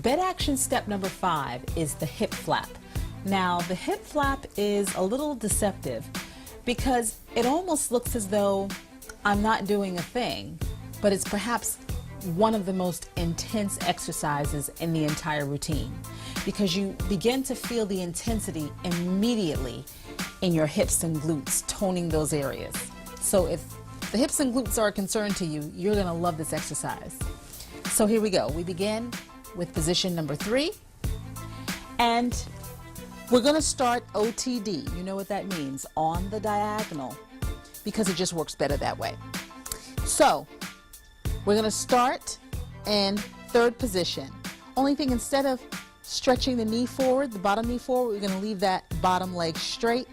Bed action step number 5 is the hip flap. Now, the hip flap is a little deceptive because it almost looks as though I'm not doing a thing, but it's perhaps one of the most intense exercises in the entire routine because you begin to feel the intensity immediately in your hips and glutes, toning those areas. So if the hips and glutes are a concern to you, you're going to love this exercise. So here we go. We begin with position number 3, and we're going to start OTD. You know what that means, on the diagonal, because it just works better that way. So we're going to start in 3rd position. Only thing, instead of stretching the knee forward, the bottom knee forward, we're going to leave that bottom leg straight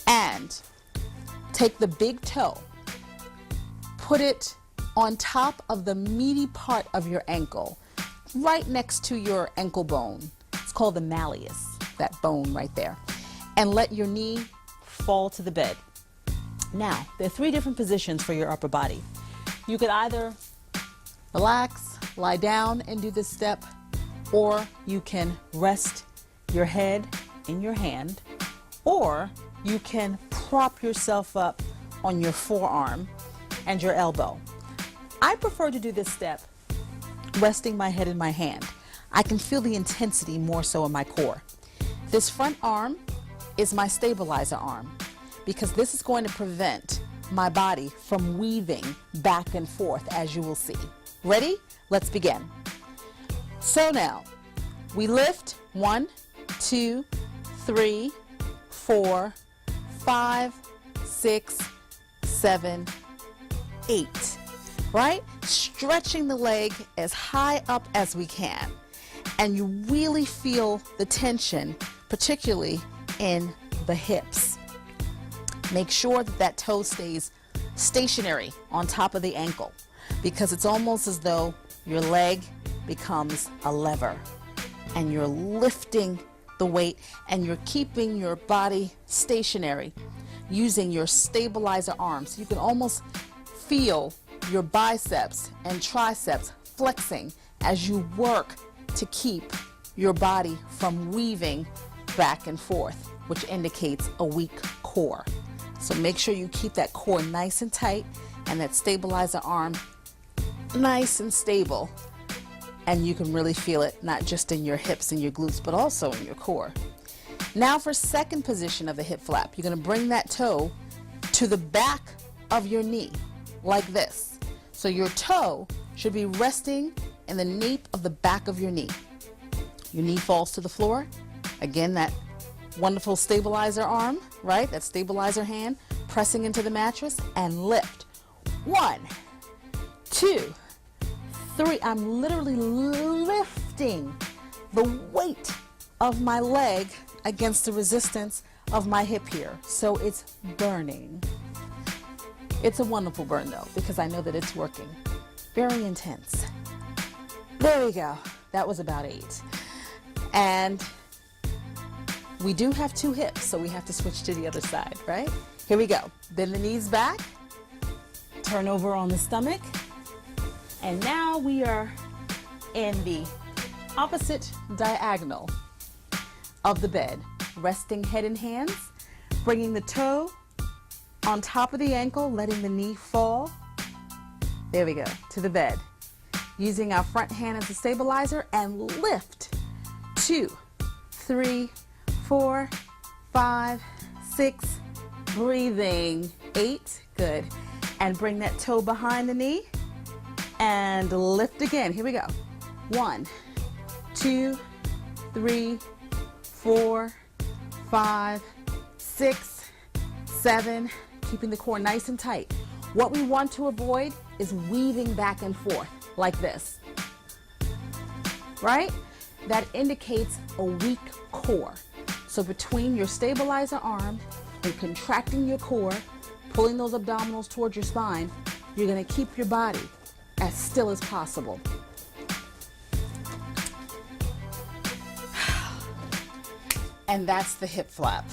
and take the big toe, put it on top of the meaty part of your ankle, right next to your ankle bone. It's called the malleus, that bone right there. And let your knee fall to the bed. Now, there are 3 different positions for your upper body. You could either relax, lie down and do this step, or you can rest your head in your hand, or you can prop yourself up on your forearm and your elbow. I prefer to do this step resting my head in my hand. I can feel the intensity more so in my core. This front arm is my stabilizer arm because this is going to prevent my body from weaving back and forth, as you will see. Ready? Let's begin. So now, we lift 1, 2, 3, 4, 5, 6, 7, 8. Right? Stretching the leg as high up as we can. And you really feel the tension, particularly in the hips. Make sure that that toe stays stationary on top of the ankle, because it's almost as though your leg becomes a lever and you're lifting the weight and you're keeping your body stationary using your stabilizer arms. You can almost feel your biceps and triceps flexing as you work to keep your body from weaving back and forth, which indicates a weak core. So make sure you keep that core nice and tight and that stabilizer arm nice and stable, and you can really feel it not just in your hips and your glutes but also in your core. Now for 2nd position of the hip flap, you're going to bring that toe to the back of your knee like this. So your toe should be resting in the nape of the back of your knee. Your knee falls to the floor. Again, that wonderful stabilizer arm, right? That stabilizer hand pressing into the mattress, and lift. 1, 2, 3. I'm literally lifting the weight of my leg against the resistance of my hip here. So it's burning. It's a wonderful burn though, because I know that it's working. Very intense. There we go. That was about 8. And we do have 2 hips, so we have to switch to the other side, right? Here we go. Bend the knees back, turn over on the stomach, and now we are in the opposite diagonal of the bed, resting head in hands, bringing the toe on top of the ankle, letting the knee fall. There we go, to the bed. Using our front hand as a stabilizer, and lift. 2, 3, 4, 5, 6, breathing. 8, good. And bring that toe behind the knee and lift again. Here we go. 1, 2, 3, 4, 5, 6, 7, keeping the core nice and tight. What we want to avoid is weaving back and forth like this, right? That indicates a weak core. So between your stabilizer arm and contracting your core, pulling those abdominals towards your spine, you're going to keep your body as still as possible. And that's the hip flap.